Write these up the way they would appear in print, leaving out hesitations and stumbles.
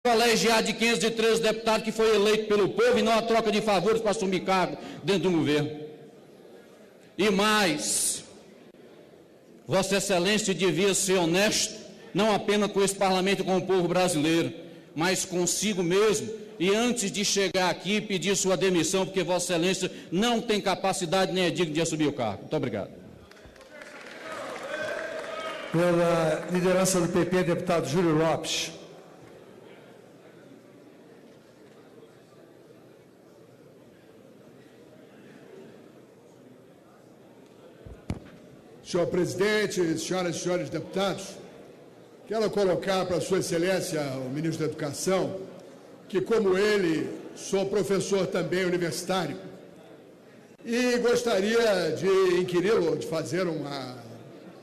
colegiado de 513 deputados que foi eleito pelo povo e não a troca de favores para assumir cargo dentro do governo. E mais, Vossa Excelência devia ser honesto, não apenas com esse parlamento e com o povo brasileiro, mas consigo mesmo, e antes de chegar aqui pedir sua demissão, porque Vossa Excelência não tem capacidade nem é digno de assumir o cargo. Muito obrigado. Pela liderança do PP, deputado Júlio Lopes. Senhor presidente, senhoras e senhores deputados, quero colocar para Sua Excelência, o ministro da Educação, que, como ele, sou professor também universitário e gostaria de inquiri-lo, de fazer uma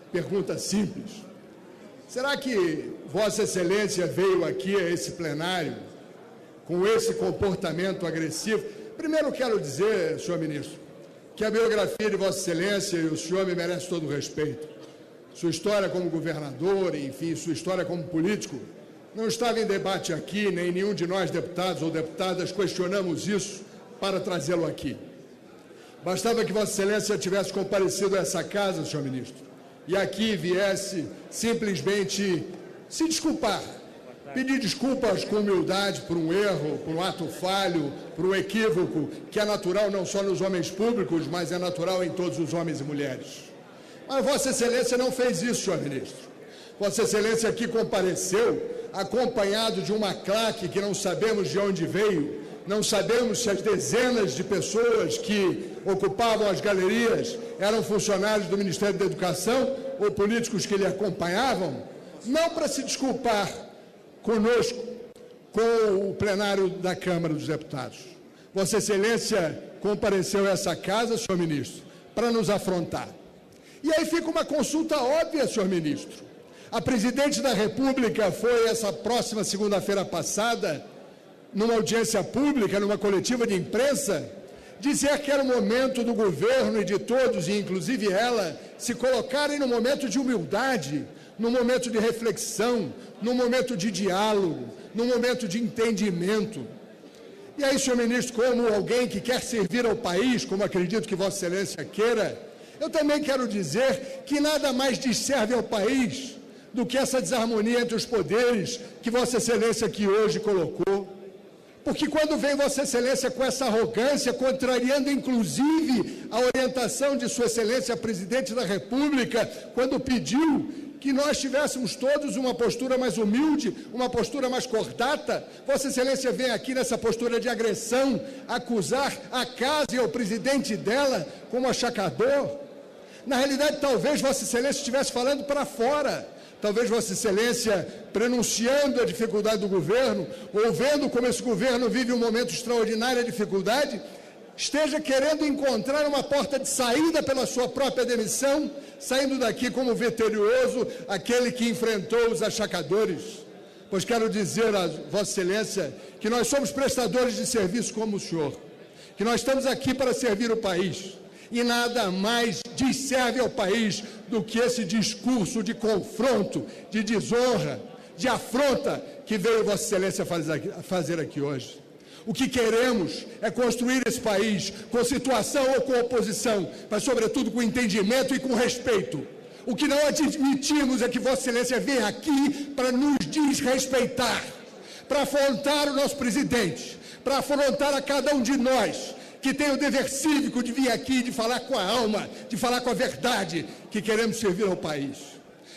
pergunta simples. Será que Vossa Excelência veio aqui a esse plenário com esse comportamento agressivo? Primeiro quero dizer, senhor ministro, que a biografia de Vossa Excelência e o senhor me merece todo o respeito. Sua história como governador, enfim, sua história como político, não estava em debate aqui, nem nenhum de nós, deputados ou deputadas, questionamos isso para trazê-lo aqui. Bastava que Vossa Excelência tivesse comparecido a essa casa, senhor ministro, e aqui viesse simplesmente se desculpar, pedir desculpas com humildade por um erro, por um ato falho, por um equívoco, que é natural não só nos homens públicos, mas é natural em todos os homens e mulheres. Mas Vossa Excelência não fez isso, senhor ministro. Vossa Excelência aqui compareceu acompanhado de uma claque que não sabemos de onde veio, não sabemos se as dezenas de pessoas que ocupavam as galerias eram funcionários do Ministério da Educação ou políticos que lhe acompanhavam, não para se desculpar conosco, com o plenário da Câmara dos Deputados. Vossa Excelência compareceu a essa casa, senhor ministro, para nos afrontar. E aí fica uma consulta óbvia, senhor ministro. A presidente da República foi, essa próxima segunda-feira passada, numa audiência pública, numa coletiva de imprensa, dizer que era o momento do governo e de todos, e inclusive ela, se colocarem no momento de humildade, no momento de reflexão, no momento de diálogo, no momento de entendimento. E aí, senhor ministro, como alguém que quer servir ao país, como acredito que Vossa Excelência queira, eu também quero dizer que nada mais serve ao país do que essa desarmonia entre os poderes que Vossa Excelência aqui hoje colocou. Porque quando vem Vossa Excelência com essa arrogância, contrariando inclusive a orientação de Sua Excelência, Presidente da República, quando pediu que nós tivéssemos todos uma postura mais humilde, uma postura mais cordata, Vossa Excelência vem aqui nessa postura de agressão, acusar a casa e o presidente dela como achacador. Na realidade, talvez Vossa Excelência estivesse falando para fora. Talvez Vossa Excelência, prenunciando a dificuldade do governo, ou vendo como esse governo vive um momento de extraordinária dificuldade, esteja querendo encontrar uma porta de saída pela sua própria demissão, saindo daqui como vitorioso, aquele que enfrentou os achacadores. Pois quero dizer a Vossa Excelência que nós somos prestadores de serviço como o senhor, que nós estamos aqui para servir o país. E nada mais serve ao país do que esse discurso de confronto, de desonra, de afronta que veio Vossa Excelência fazer aqui hoje. O que queremos é construir esse país com situação ou com oposição, mas sobretudo com entendimento e com respeito. O que não admitimos é que Vossa Excelência venha aqui para nos desrespeitar, para afrontar o nosso presidente, para afrontar a cada um de nós, que tem o dever cívico de vir aqui, de falar com a alma, de falar com a verdade, que queremos servir ao país.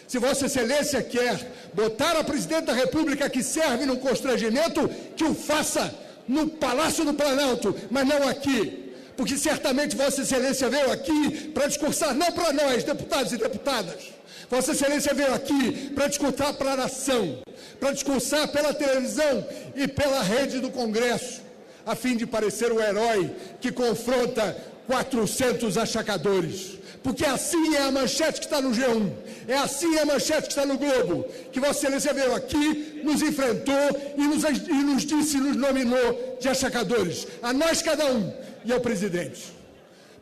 Se Vossa Excelência quer botar a Presidente da República que serve no constrangimento, que o faça no Palácio do Planalto, mas não aqui. Porque certamente Vossa Excelência veio aqui para discursar, não para nós, deputados e deputadas. Vossa Excelência veio aqui para discursar para a nação, para discursar pela televisão e pela rede do Congresso, a fim de parecer o herói que confronta 400 achacadores. Porque assim é a manchete que está no G1, é assim a manchete que está no Globo, que Vossa Excelência veio aqui, nos enfrentou e nos disse, nos nominou de achacadores, a nós cada um e ao presidente.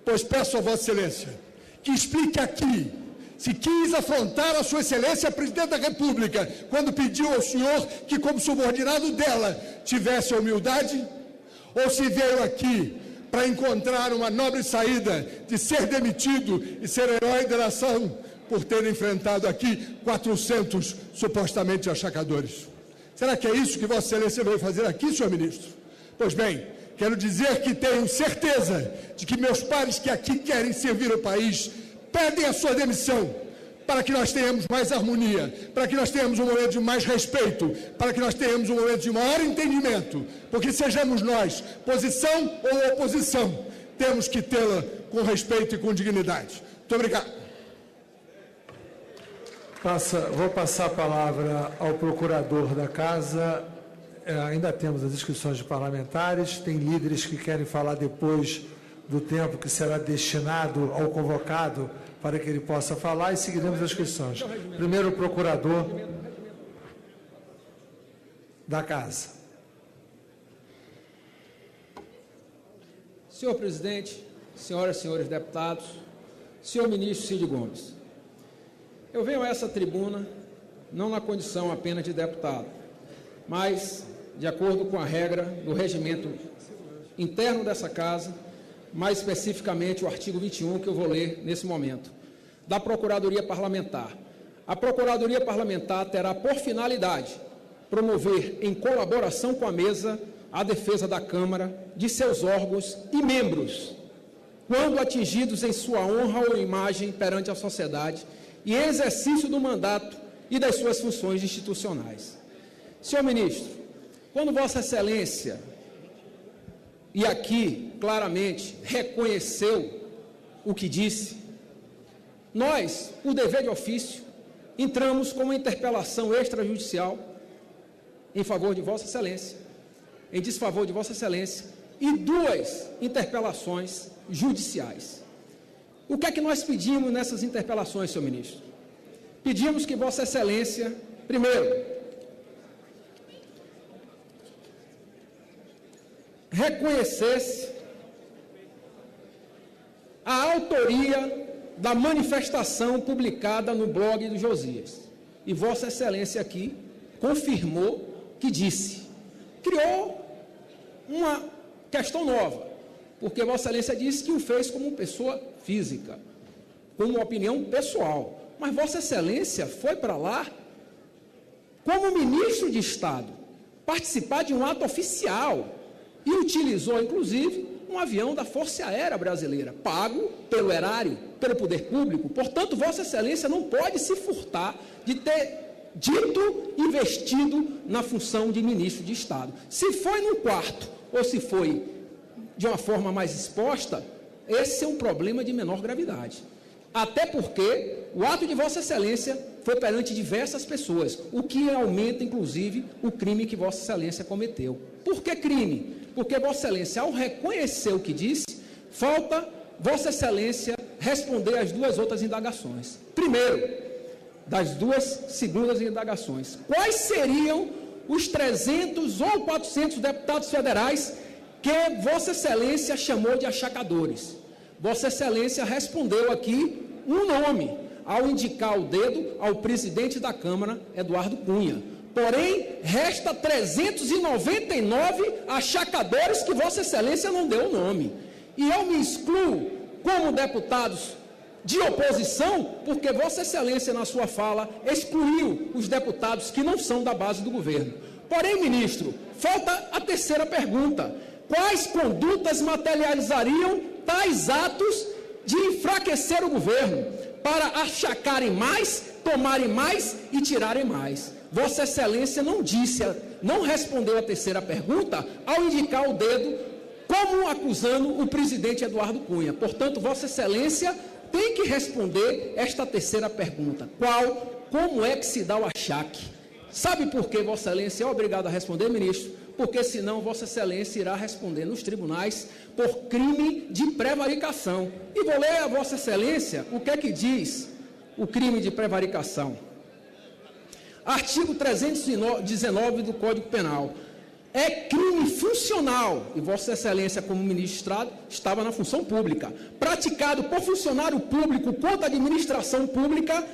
Pois peço a Vossa Excelência que explique aqui se quis afrontar a Sua Excelência, a Presidente da República, quando pediu ao senhor que, como subordinado dela, tivesse a humildade, ou se veio aqui para encontrar uma nobre saída de ser demitido e ser herói da nação por ter enfrentado aqui 400 supostamente achacadores. Será que é isso que Vossa Excelência veio fazer aqui, senhor ministro? Pois bem, quero dizer que tenho certeza de que meus pares que aqui querem servir o país pedem a sua demissão, para que nós tenhamos mais harmonia, para que nós tenhamos um momento de mais respeito, para que nós tenhamos um momento de maior entendimento, porque sejamos nós, posição ou oposição, temos que tê-la com respeito e com dignidade. Muito obrigado. Vou passar a palavra ao procurador da Casa. Ainda temos as inscrições de parlamentares, tem líderes que querem falar depois do tempo que será destinado ao convocado para que ele possa falar, e seguiremos as inscrições. Primeiro, o procurador da Casa. Senhor presidente, senhoras e senhores deputados, senhor ministro Cid Gomes, eu venho a essa tribuna não na condição apenas de deputado, mas de acordo com a regra do regimento interno dessa casa, mais especificamente o artigo 21, que eu vou ler nesse momento, da Procuradoria Parlamentar. A Procuradoria Parlamentar terá por finalidade promover, em colaboração com a mesa, a defesa da Câmara, de seus órgãos e membros, quando atingidos em sua honra ou imagem perante a sociedade e exercício do mandato e das suas funções institucionais. Senhor ministro, quando Vossa Excelência, e aqui claramente reconheceu o que disse, nós, por dever de ofício, entramos com uma interpelação extrajudicial em favor de Vossa Excelência, em desfavor de Vossa Excelência, e 2 interpelações judiciais. O que é que nós pedimos nessas interpelações, senhor ministro? Pedimos que Vossa Excelência, primeiro, reconhecesse a autoria da manifestação publicada no blog do Josias. E Vossa Excelência aqui confirmou que disse. Criou uma questão nova, porque Vossa Excelência disse que o fez como pessoa física, como opinião pessoal. Mas Vossa Excelência foi para lá como ministro de Estado, participar de um ato oficial, e utilizou, inclusive, um avião da Força Aérea Brasileira, pago pelo erário, pelo poder público. Portanto, Vossa Excelência não pode se furtar de ter dito e investido na função de ministro de Estado. Se foi num quarto ou se foi de uma forma mais exposta, esse é um problema de menor gravidade. Até porque o ato de Vossa Excelência foi perante diversas pessoas, o que aumenta, inclusive, o crime que Vossa Excelência cometeu. Por que crime? Porque Vossa Excelência, ao reconhecer o que disse, falta Vossa Excelência responder às 2 outras indagações. Primeiro, das 2 segundas indagações, quais seriam os 300 ou 400 deputados federais que Vossa Excelência chamou de achacadores? Vossa Excelência respondeu aqui um nome, ao indicar o dedo ao presidente da Câmara, Eduardo Cunha. Porém, resta 399 achacadores que Vossa Excelência não deu o nome. E eu me excluo como deputados de oposição, porque Vossa Excelência, na sua fala, excluiu os deputados que não são da base do governo. Porém, ministro, falta a terceira pergunta. Quais condutas materializariam tais atos de enfraquecer o governo para achacarem mais, tomarem mais e tirarem mais? Vossa Excelência não respondeu a terceira pergunta ao indicar o dedo como acusando o presidente Eduardo Cunha. Portanto, Vossa Excelência tem que responder esta terceira pergunta. Como é que se dá o achaque? Sabe por que Vossa Excelência é obrigado a responder, ministro? Porque senão Vossa Excelência irá responder nos tribunais por crime de prevaricação. E vou ler a Vossa Excelência o que é que diz o crime de prevaricação. Artigo 319 do Código Penal. é crime funcional, e Vossa Excelência, como ministrado, estava na função pública, praticado por funcionário público contra a administração pública,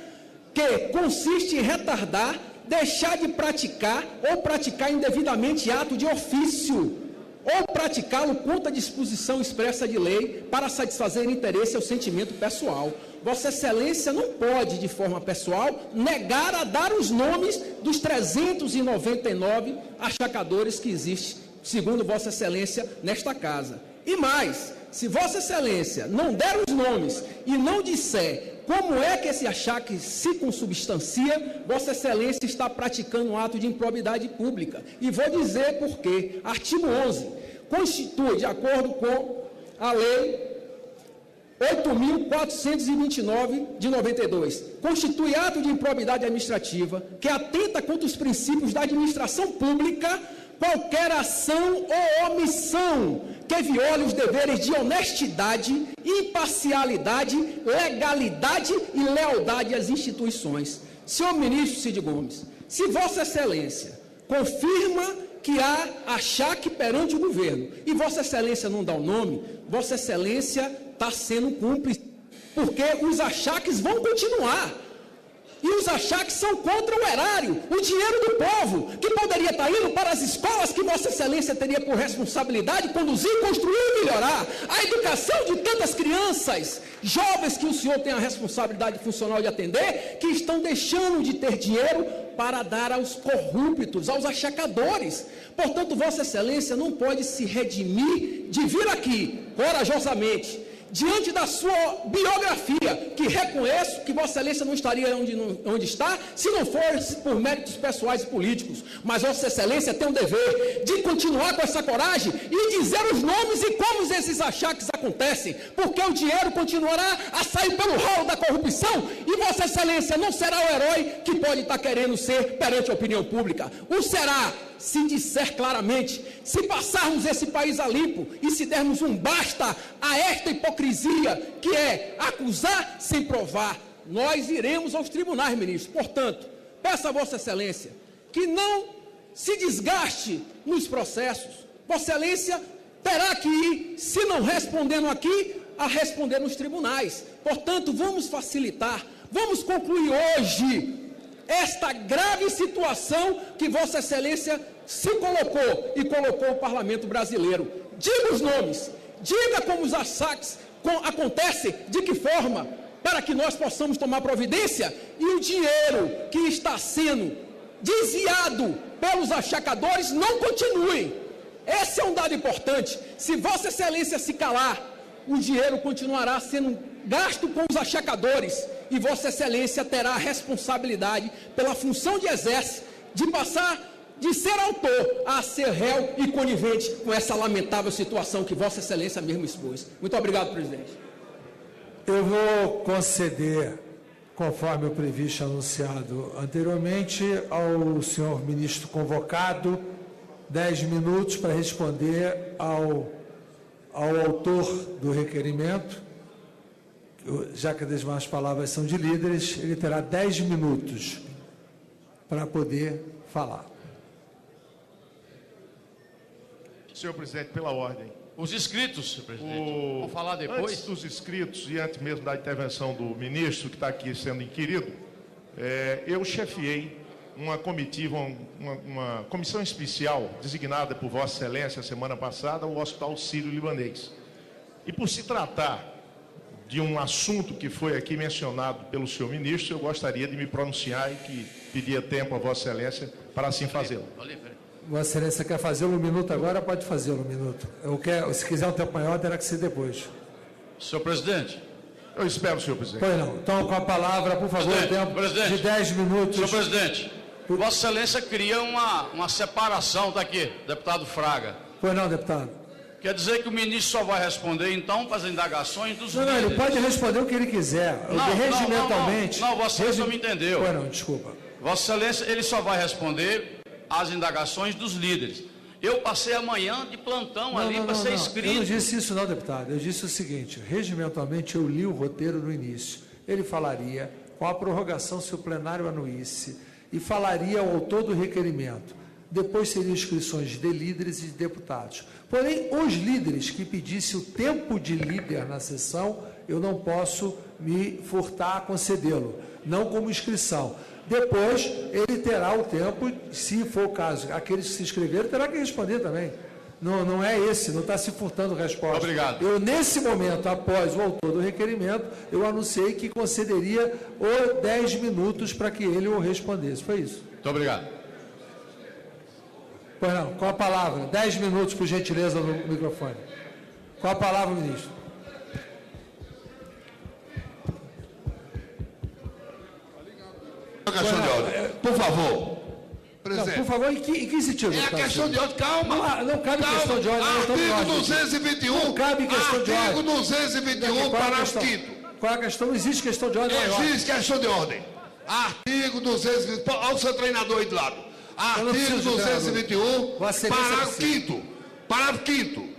que consiste em retardar, deixar de praticar ou praticar indevidamente ato de ofício, ou praticá-lo contra disposição expressa de lei para satisfazer interesse ou sentimento pessoal. Vossa Excelência não pode, de forma pessoal, negar a dar os nomes dos 399 achacadores que existem, segundo Vossa Excelência, nesta casa. E mais, se Vossa Excelência não der os nomes e não disser como é que esse achaque se consubstancia, Vossa Excelência está praticando um ato de improbidade pública. E vou dizer por quê. Artigo 11. Constitui, de acordo com a Lei 8.429 de 92, constitui ato de improbidade administrativa que atenta contra os princípios da administração pública qualquer ação ou omissão que viole os deveres de honestidade, imparcialidade, legalidade e lealdade às instituições. Senhor ministro Cid Gomes, se Vossa Excelência confirma que há achaque perante o governo e Vossa Excelência não dá o nome, Vossa Excelência está sendo cúmplice, porque os achaques vão continuar. E os achaques são contra o erário, o dinheiro do povo, que poderia estar indo para as escolas que Vossa Excelência teria por responsabilidade conduzir, construir e melhorar. A educação de tantas crianças, jovens que o senhor tem a responsabilidade funcional de atender, que estão deixando de ter dinheiro para dar aos corruptos, aos achacadores. Portanto, Vossa Excelência não pode se redimir de vir aqui, corajosamente, diante da sua biografia, que reconheço que Vossa Excelência não estaria onde está, se não fosse por méritos pessoais e políticos. Mas Vossa Excelência tem o dever de continuar com essa coragem e dizer os nomes e como esses achaques acontecem, porque o dinheiro continuará a sair pelo ralo da corrupção e Vossa Excelência não será o herói que pode estar querendo ser perante a opinião pública. O será, se disser claramente, se passarmos esse país a limpo e se dermos um basta a esta hipocrisia que é acusar sem provar, nós iremos aos tribunais, ministro. Portanto, peço a Vossa Excelência que não se desgaste nos processos. Vossa Excelência terá que ir, se não respondendo aqui, a responder nos tribunais. Portanto, vamos facilitar, vamos concluir hoje esta grave situação que Vossa Excelência se colocou e colocou o Parlamento brasileiro. Diga os nomes, diga como os achaques acontecem, de que forma, para que nós possamos tomar providência e o dinheiro que está sendo desviado pelos achacadores não continue. Esse é um dado importante. Se Vossa Excelência se calar, o dinheiro continuará sendo gasto com os achacadores e Vossa Excelência terá a responsabilidade pela função de exerce de passar de ser autor a ser réu e conivente com essa lamentável situação que Vossa Excelência mesmo expôs. Muito obrigado, presidente. Eu vou conceder, conforme o previsto anunciado anteriormente, ao senhor ministro convocado 10 minutos para responder ao autor do requerimento. Já que as demais palavras são de líderes, ele terá 10 minutos para poder falar. Senhor presidente, pela ordem. Os inscritos, senhor presidente, vão falar depois? Antes dos inscritos e antes mesmo da intervenção do ministro, que está aqui sendo inquirido, eu chefiei uma comitiva, uma comissão especial designada por Vossa Excelência, semana passada, ao Hospital Sírio-Libanês. E por se tratar de um assunto que foi aqui mencionado pelo senhor ministro, eu gostaria de me pronunciar e que pedia tempo a Vossa Excelência para assim fazê-lo. Vossa Excelência quer fazê-lo um minuto agora? Pode fazê-lo um minuto. Se quiser um tempo maior, terá que ser depois. Senhor presidente. Eu espero, senhor presidente. Pois não. Então, com a palavra, por favor, tempo de 10 minutos. Senhor presidente, Vossa Excelência cria uma separação, está aqui, deputado Fraga. Pois não, deputado. Quer dizer que o ministro só vai responder, então, para as indagações dos líderes? Não, ele pode responder o que ele quiser. Regimentalmente... Não, Vossa Excelência não me entendeu. Pois não, desculpa. Vossa Excelência, ele só vai responder às indagações dos líderes. Eu passei a manhã de plantão para ser inscrito. Eu não disse isso não, deputado. Eu disse o seguinte, regimentalmente eu li o roteiro no início. Ele falaria com a prorrogação se o plenário anuísse e falaria ao autor do requerimento. depois seriam inscrições de líderes e de deputados. Porém, os líderes que pedissem o tempo de líder na sessão, eu não posso me furtar a concedê-lo, não como inscrição. Depois, ele terá o tempo, se for o caso, aqueles que se inscreveram, terá que responder também. Não é esse, não está se furtando resposta. Obrigado. Eu, nesse momento, após o autor do requerimento, eu anunciei que concederia 10 minutos para que ele o respondesse. Foi isso. Muito obrigado. Pois não, com a palavra. 10 minutos, por gentileza, no microfone. Com a palavra, ministro. Questão de ordem. Por favor. Presidente. Não, por favor, em que sentido? É a questão de ordem, calma. Não cabe questão de ordem. Artigo 221. Não cabe questão de ordem. Artigo 221, parágrafo 5º. Qual é a questão? Não existe questão de ordem. Existe questão de ordem. Artigo 221. Olha o seu treinador aí do lado. Artigo 221, parágrafo 5º. Parágrafo 5º.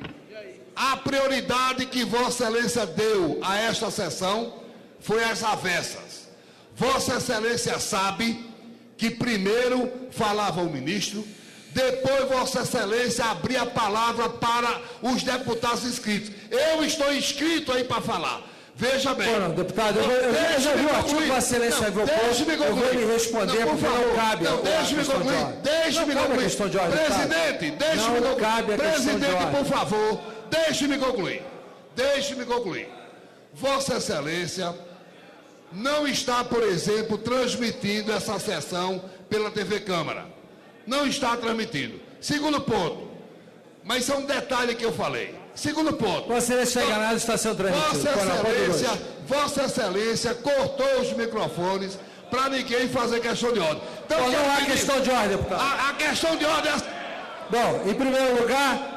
A prioridade que Vossa Excelência deu a esta sessão foi as avessas. Vossa Excelência sabe que primeiro falava o ministro, depois Vossa Excelência abria a palavra para os deputados inscritos. Eu estou inscrito aí para falar. Veja bem. Não, deputado, eu já vi o artigo que Vossa Excelência evocou, eu vou lhe responder, porque não cabe. Deixe-me concluir. Deixe-me concluir. Presidente, deixe-me concluir. Presidente, por favor, deixe-me concluir. Deixe-me concluir. Vossa Excelência não está, por exemplo, transmitindo essa sessão pela TV Câmara. Não está transmitindo. Segundo ponto. Mas isso é um detalhe que eu falei. Segundo ponto. Vossa Excelência enganado, está sendo transmitido. Vossa Excelência cortou os microfones para ninguém fazer questão de ordem. Então, não há questão de ordem, deputado. A questão de ordem é... Bom, em primeiro lugar,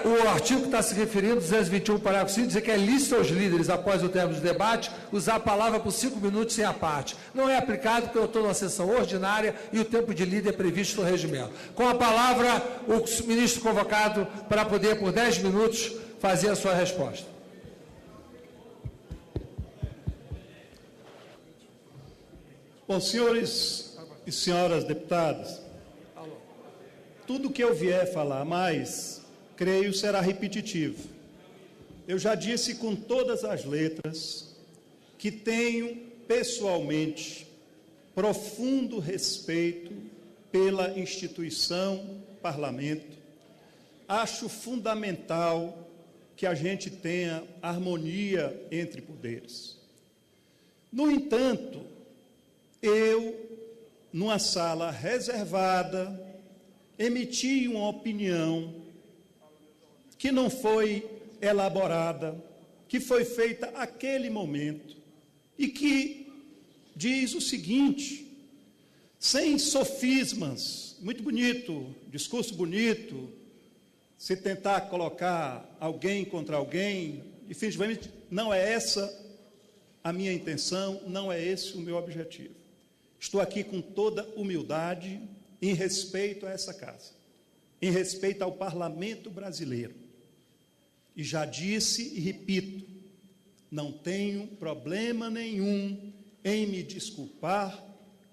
o artigo que está se referindo, 221, parágrafo 5, diz que é lícito aos líderes, após o término do debate, usar a palavra por 5 minutos sem a parte. Não é aplicado porque eu estou numa sessão ordinária e o tempo de líder é previsto no regimento. Com a palavra, o ministro convocado para poder, por 10 minutos, fazer a sua resposta. Bom, senhores e senhoras deputadas, tudo que eu vier falar mais, creio, será repetitivo. Eu já disse com todas as letras que tenho, pessoalmente, profundo respeito pela instituição parlamento. Acho fundamental que a gente tenha harmonia entre poderes. No entanto, eu, numa sala reservada, emiti uma opinião que não foi elaborada, que foi feita naquele momento, e que diz o seguinte, sem sofismas, muito bonito, discurso bonito, se tentar colocar alguém contra alguém, definitivamente não é essa a minha intenção, não é esse o meu objetivo. Estou aqui com toda humildade, em respeito a essa casa, em respeito ao parlamento brasileiro. E já disse e repito, não tenho problema nenhum em me desculpar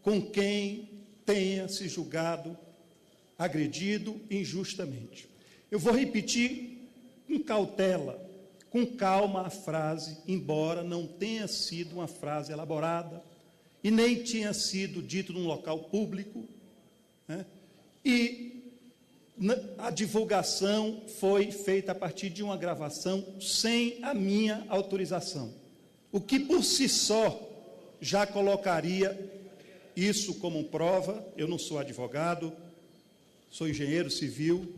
com quem tenha se julgado agredido injustamente. Eu vou repetir com cautela, com calma a frase, embora não tenha sido uma frase elaborada e nem tinha sido dito num local público, né? E a divulgação foi feita a partir de uma gravação sem a minha autorização, o que por si só já colocaria isso como prova. Eu não sou advogado, sou engenheiro civil,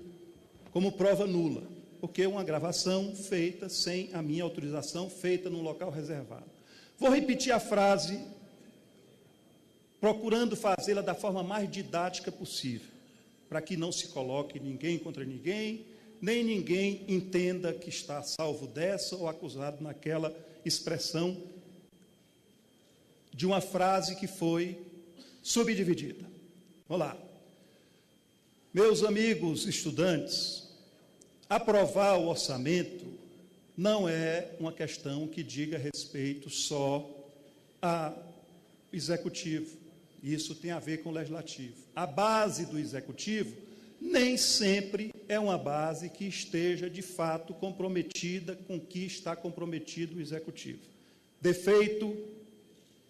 como prova nula, porque é uma gravação feita sem a minha autorização, feita num local reservado. Vou repetir a frase, procurando fazê-la da forma mais didática possível, para que não se coloque ninguém contra ninguém, nem ninguém entenda que está salvo dessa ou acusado naquela expressão de uma frase que foi subdividida. Vamos lá. Meus amigos estudantes, aprovar o orçamento não é uma questão que diga respeito só ao executivo. Isso tem a ver com o legislativo. A base do executivo nem sempre é uma base que esteja, de fato, comprometida com o que está comprometido o executivo. Defeito,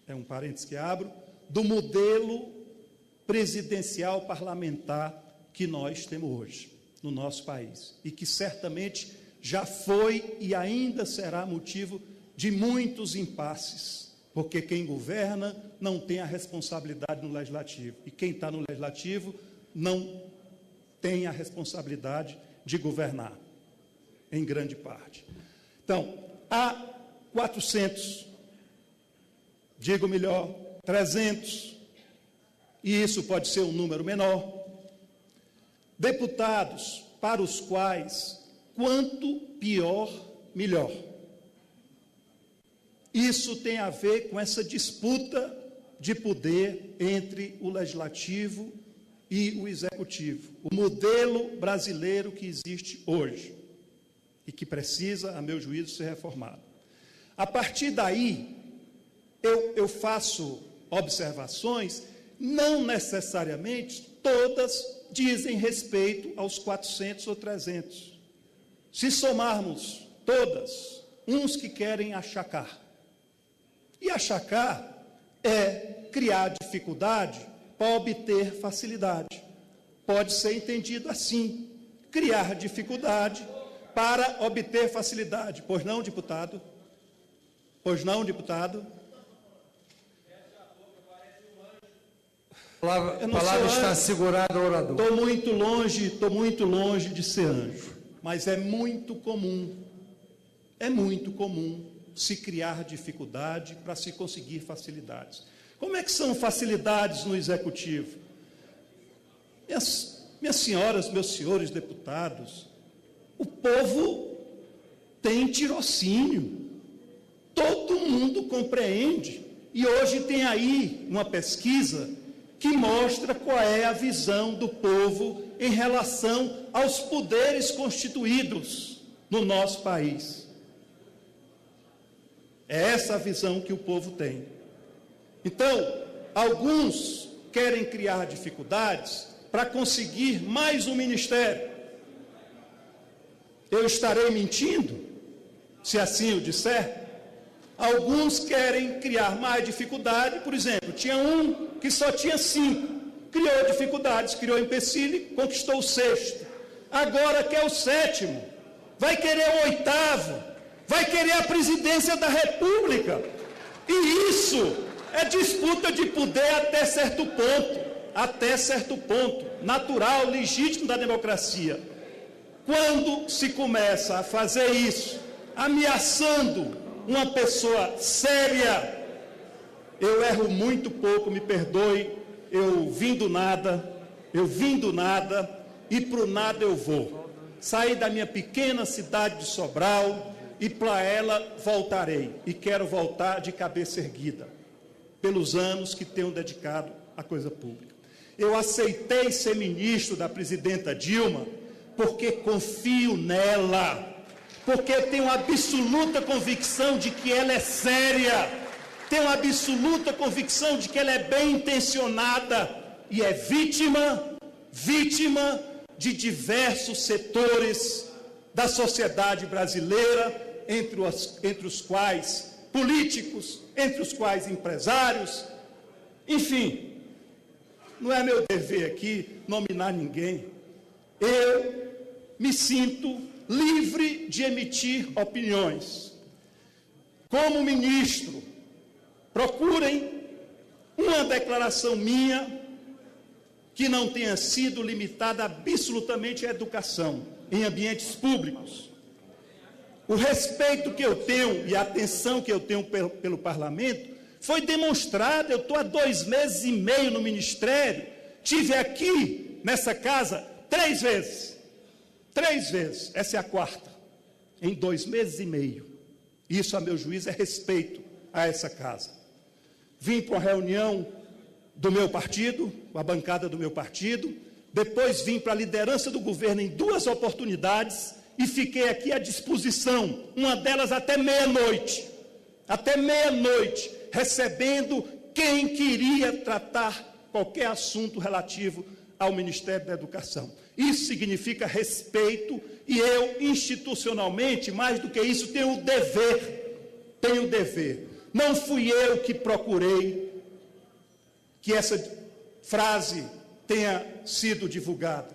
é um parênteses que abro, do modelo presidencial parlamentar que nós temos hoje no nosso país, e que certamente já foi e ainda será motivo de muitos impasses, porque quem governa não tem a responsabilidade no legislativo, e quem está no legislativo não tem a responsabilidade de governar, em grande parte. Então, há 400, digo melhor, 300, e isso pode ser um número menor, deputados para os quais, quanto pior, melhor. Isso tem a ver com essa disputa de poder entre o legislativo e o executivo. O modelo brasileiro que existe hoje e que precisa, a meu juízo, ser reformado. A partir daí, eu faço observações, não necessariamente todas dizem respeito aos 400 ou 300. Se somarmos todas, uns que querem achacar. E achacar é criar dificuldade para obter facilidade. Pode ser entendido assim, criar dificuldade para obter facilidade. Pois não, deputado? Pois não, deputado? A palavra está segurada ao orador. Estou muito longe de ser anjo, mas é muito comum se criar dificuldade para se conseguir facilidades. Como é que são facilidades no executivo? Minhas senhoras, meus senhores deputados, o povo tem tirocínio, todo mundo compreende, e hoje tem aí uma pesquisa que mostra qual é a visão do povo em relação aos poderes constituídos no nosso país. É essa a visão que o povo tem. Então, alguns querem criar dificuldades para conseguir mais um ministério. Eu estarei mentindo se assim eu disser? Alguns querem criar mais dificuldade, por exemplo, tinha um que só tinha 5, criou dificuldades, criou empecilho, conquistou o 6º, agora quer o 7º, vai querer o 8º, vai querer a presidência da República, e isso é disputa de poder até certo ponto, natural, legítimo da democracia. Quando se começa a fazer isso, ameaçando uma pessoa séria, eu erro muito pouco, me perdoe, eu vim do nada, e para o nada eu vou. Saí da minha pequena cidade de Sobral e para ela voltarei. E quero voltar de cabeça erguida, pelos anos que tenho dedicado à coisa pública. Eu aceitei ser ministro da presidenta Dilma porque confio nela, porque tenho absoluta convicção de que ela é séria, tenho absoluta convicção de que ela é bem intencionada e é vítima de diversos setores da sociedade brasileira, entre os quais políticos, entre os quais empresários, enfim. Não é meu dever aqui nominar ninguém. Eu me sinto livre de emitir opiniões. Como ministro, procurem uma declaração minha que não tenha sido limitada absolutamente à educação em ambientes públicos. O respeito que eu tenho e a atenção que eu tenho pelo parlamento foi demonstrado. Eu estou há 2 meses e meio no ministério, tive aqui nessa casa 3 vezes. 3 vezes, essa é a 4ª, em 2 meses e meio. Isso, a meu juízo, é respeito a essa casa. Vim para uma reunião do meu partido, a bancada do meu partido, depois vim para a liderança do governo em 2 oportunidades e fiquei aqui à disposição, uma delas até meia-noite, recebendo quem queria tratar qualquer assunto relativo ao Ministério da Educação. Isso significa respeito e eu, institucionalmente, mais do que isso, tenho o dever. Não fui eu que procurei que essa frase tenha sido divulgada.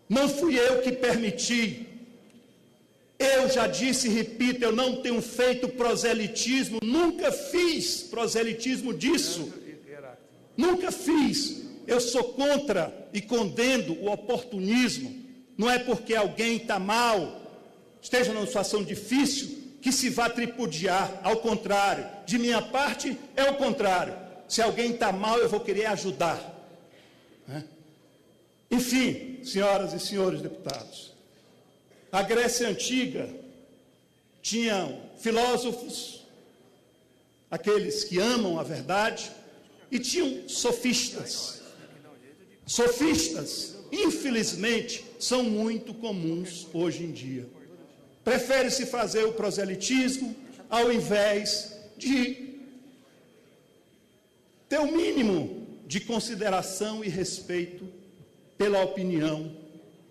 Não fui eu que permiti. Eu já disse e repito, eu não tenho feito proselitismo, nunca fiz proselitismo disso. Nunca fiz. Eu sou contra e condeno o oportunismo. Não é porque alguém está mal, esteja numa situação difícil, que se vá tripudiar. Ao contrário, de minha parte é o contrário. Se alguém está mal, eu vou querer ajudar. Enfim, senhoras e senhores deputados, a Grécia Antiga tinha filósofos, aqueles que amam a verdade, e tinham sofistas. Sofistas, infelizmente, são muito comuns hoje em dia. Prefere-se fazer o proselitismo ao invés de ter o mínimo de consideração e respeito pela opinião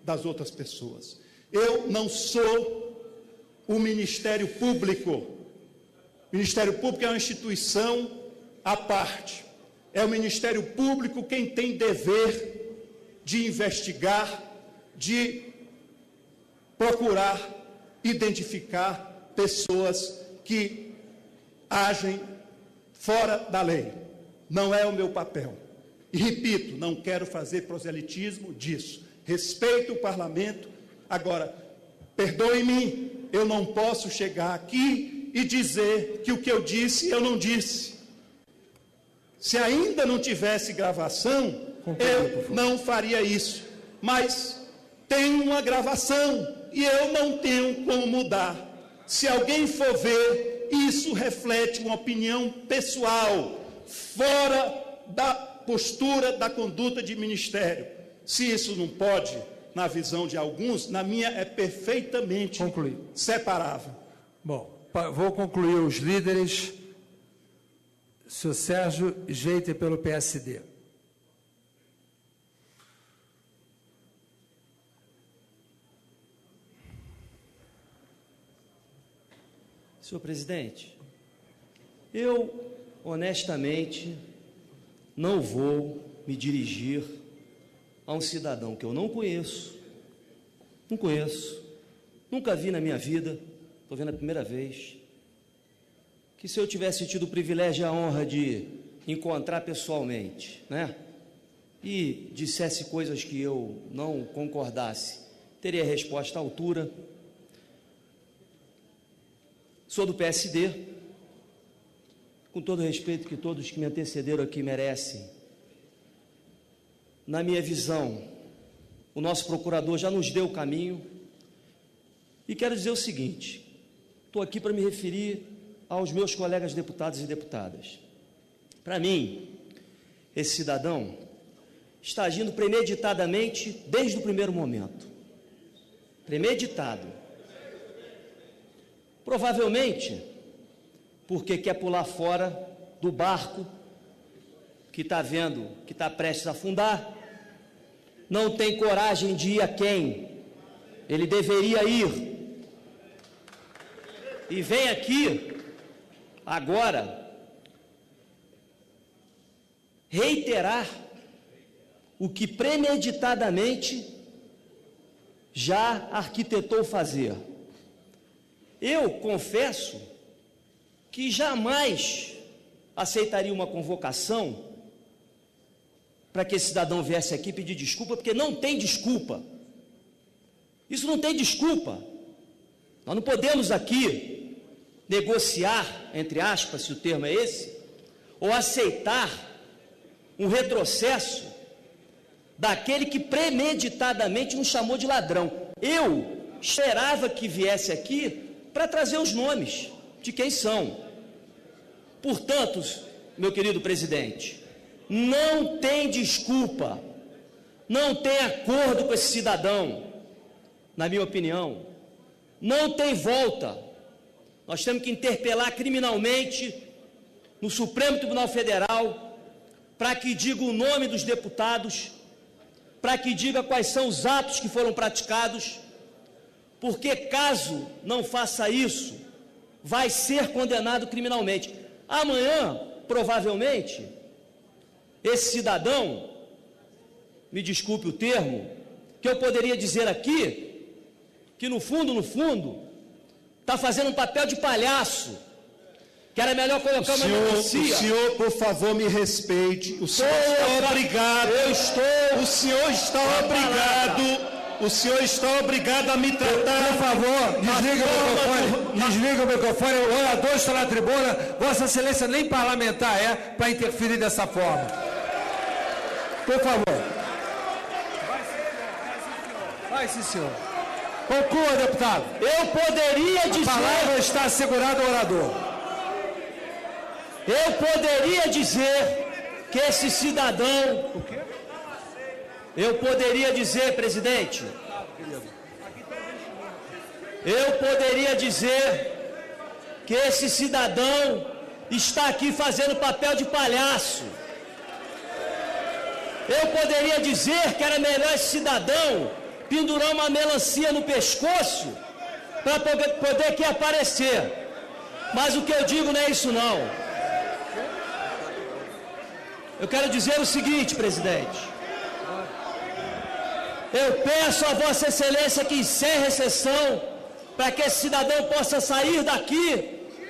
das outras pessoas. Eu não sou o Ministério Público. O Ministério Público é uma instituição à parte. É o Ministério Público quem tem dever de investigar, de procurar identificar pessoas que agem fora da lei. Não é o meu papel. E repito, não quero fazer proselitismo disso. Respeito o parlamento. Agora, perdoe-me, eu não posso chegar aqui e dizer que o que eu disse, eu não disse. Se ainda não tivesse gravação, eu não faria isso. Mas tem uma gravação e eu não tenho como mudar. Se alguém for ver, isso reflete uma opinião pessoal, fora da postura da conduta de ministério. Se isso não pode, na visão de alguns, na minha é perfeitamente separável. Bom, vou concluir os líderes. Senhor Sérgio Jeiter, pelo PSD. Senhor presidente, eu, honestamente, não vou me dirigir a um cidadão que eu não conheço, nunca vi na minha vida, estou vendo a primeira vez, que se eu tivesse tido o privilégio e a honra de encontrar pessoalmente, né, e dissesse coisas que eu não concordasse, teria resposta à altura. Sou do PSD, com todo o respeito que todos que me antecederam aqui merecem. Na minha visão, o nosso procurador já nos deu o caminho. E quero dizer o seguinte, estou aqui para me referir aos meus colegas deputados e deputadas. Para mim, esse cidadão está agindo premeditadamente desde o primeiro momento. Premeditado. Provavelmente porque quer pular fora do barco que está vendo, que está prestes a afundar, não tem coragem de ir a quem ele deveria ir, e vem aqui agora reiterar o que premeditadamente já arquitetou fazer. Eu confesso que jamais aceitaria uma convocação para que esse cidadão viesse aqui pedir desculpa, porque não tem desculpa. Isso não tem desculpa. Nós não podemos aqui negociar, entre aspas, se o termo é esse, ou aceitar um retrocesso daquele que premeditadamente nos chamou de ladrão. Eu esperava que viesse aqui para trazer os nomes de quem são. Portanto, meu querido presidente, não tem desculpa, não tem acordo com esse cidadão, na minha opinião, não tem volta. Nós temos que interpelar criminalmente no Supremo Tribunal Federal, para que diga o nome dos deputados, para que diga quais são os atos que foram praticados, porque caso não faça isso, vai ser condenado criminalmente. Amanhã, provavelmente, esse cidadão, me desculpe o termo, que eu poderia dizer aqui, que no fundo, está fazendo um papel de palhaço, que era melhor colocar uma melancia. O senhor, por favor, me respeite. O senhor está obrigado. O senhor está obrigado a me tratar. Por favor, desliga o microfone. O orador está na tribuna. Vossa Excelência nem parlamentar é para interferir dessa forma. Por favor. Vai, sim, senhor. Conclua, deputado. Eu poderia dizer... A palavra está assegurada ao orador. Eu poderia dizer que esse cidadão... Eu poderia dizer, presidente... Eu poderia dizer que esse cidadão está aqui fazendo papel de palhaço. Eu poderia dizer que era melhor esse cidadão pendurar uma melancia no pescoço para poder aqui aparecer. Mas o que eu digo não é isso, não. Eu quero dizer o seguinte, presidente. Eu peço a Vossa Excelência que encerre a sessão para que esse cidadão possa sair daqui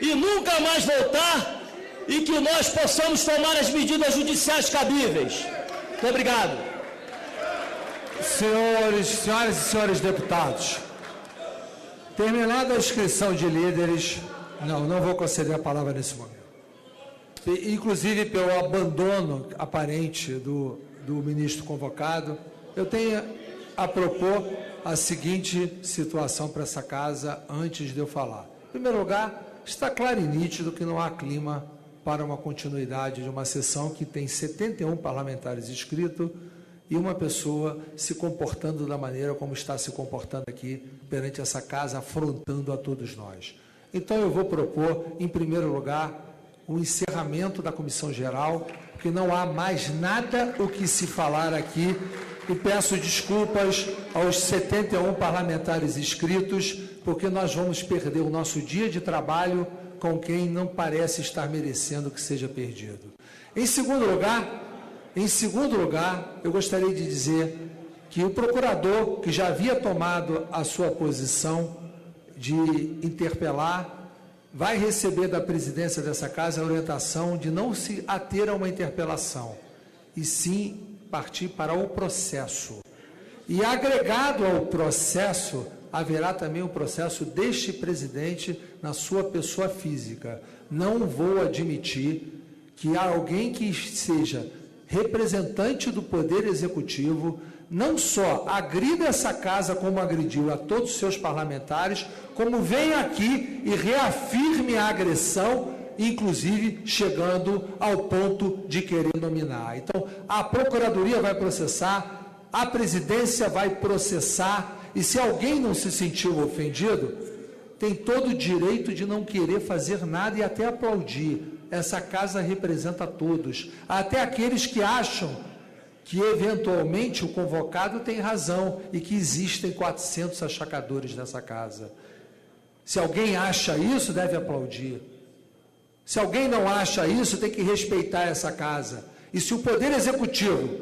e nunca mais voltar e que nós possamos tomar as medidas judiciais cabíveis. Muito obrigado. Senhoras e senhores deputados, terminada a inscrição de líderes, não vou conceder a palavra nesse momento. Inclusive pelo abandono aparente do ministro convocado, eu tenho a propor a seguinte situação para essa casa antes de eu falar. Em primeiro lugar, está claro e nítido que não há clima para uma continuidade de uma sessão que tem 71 parlamentares inscritos e uma pessoa se comportando da maneira como está se comportando aqui perante essa casa, afrontando a todos nós. Então eu vou propor, em primeiro lugar, o encerramento da Comissão Geral, porque não há mais nada o que se falar aqui, e peço desculpas aos 71 parlamentares inscritos, porque nós vamos perder o nosso dia de trabalho com quem não parece estar merecendo que seja perdido. Em segundo lugar, eu gostaria de dizer que o procurador, que já havia tomado a sua posição de interpelar, vai receber da presidência dessa casa a orientação de não se ater a uma interpelação, e sim partir para o processo. E agregado ao processo, haverá também o processo deste presidente na sua pessoa física. Não vou admitir que alguém que seja representante do Poder Executivo não só agrida essa casa como agrediu a todos os seus parlamentares, como venha aqui e reafirme a agressão, inclusive chegando ao ponto de querer nominar. Então, a Procuradoria vai processar, a Presidência vai processar, e se alguém não se sentiu ofendido, tem todo o direito de não querer fazer nada e até aplaudir. Essa casa representa todos, até aqueles que acham que eventualmente o convocado tem razão e que existem 400 achacadores nessa casa. Se alguém acha isso, deve aplaudir. Se alguém não acha isso, tem que respeitar essa casa. E se o Poder Executivo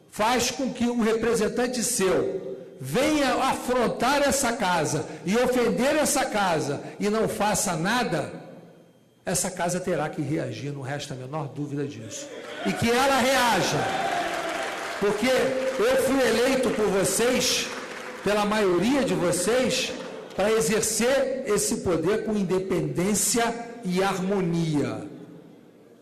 faz com que um representante seu venha afrontar essa casa e ofender essa casa e não faça nada, essa casa terá que reagir, não resta a menor dúvida disso. E que ela reaja, porque eu fui eleito por vocês, pela maioria de vocês, para exercer esse poder com independência e harmonia.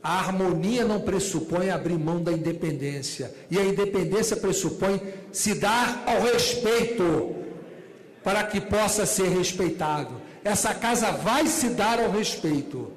A harmonia não pressupõe abrir mão da independência, e a independência pressupõe se dar ao respeito, para que possa ser respeitado. Essa casa vai se dar ao respeito,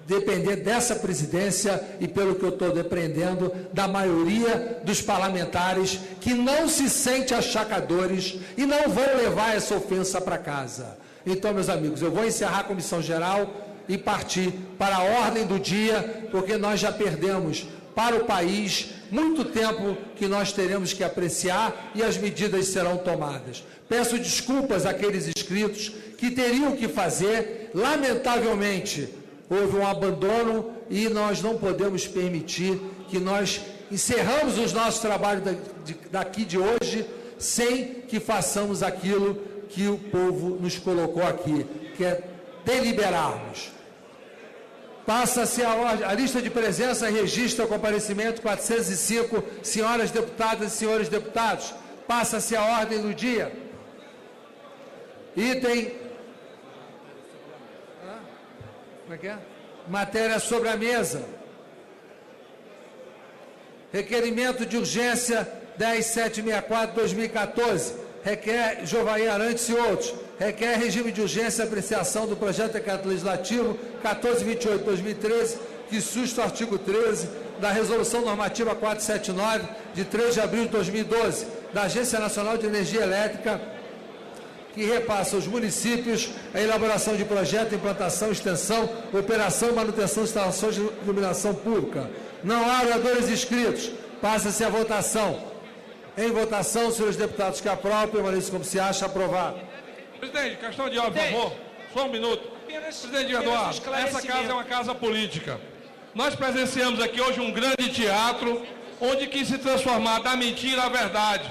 depender dessa presidência e, pelo que eu estou depreendendo, da maioria dos parlamentares que não se sente achacadores e não vão levar essa ofensa para casa. Então, meus amigos, eu vou encerrar a Comissão Geral e partir para a ordem do dia, porque nós já perdemos para o país muito tempo que nós teremos que apreciar e as medidas serão tomadas. Peço desculpas àqueles inscritos que teriam que fazer. Lamentavelmente, houve um abandono e nós não podemos permitir que nós encerramos os nossos trabalhos daqui de hoje sem que façamos aquilo que o povo nos colocou aqui, que é deliberarmos. Passa-se a lista de presença, registra o comparecimento 405, senhoras deputadas e senhores deputados. Passa-se a ordem do dia. Item... Como é que é? Matéria sobre a mesa. Requerimento de urgência 10764-2014. Requer Jovair Arantes e outros. Requer regime de urgência e apreciação do projeto de decreto legislativo 1428-2013, que susta o artigo 13 da Resolução Normativa 479, de 3 de abril de 2012, da Agência Nacional de Energia Elétrica, que repassa aos municípios a elaboração de projeto, implantação, extensão, operação e manutenção de instalações de iluminação pública. Não há oradores inscritos. Passa-se a votação. Em votação, senhores deputados que aprovam, permaneçam como se acha. Aprovado. Presidente, questão de ordem, por favor. Só um minuto. Presidente Eduardo, essa casa é uma casa política. Nós presenciamos aqui hoje um grande teatro, onde quis se transformar da mentira à verdade,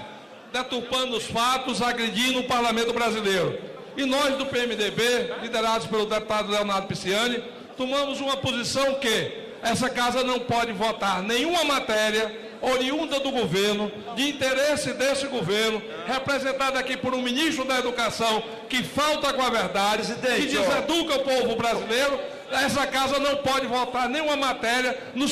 deturpando os fatos, agredindo o parlamento brasileiro. E nós do PMDB, liderados pelo deputado Leonardo Pisciani, tomamos uma posição que essa casa não pode votar nenhuma matéria oriunda do governo, de interesse desse governo, representado aqui por um ministro da Educação que falta com a verdade, que deseduca o povo brasileiro. Essa casa não pode votar nenhuma matéria no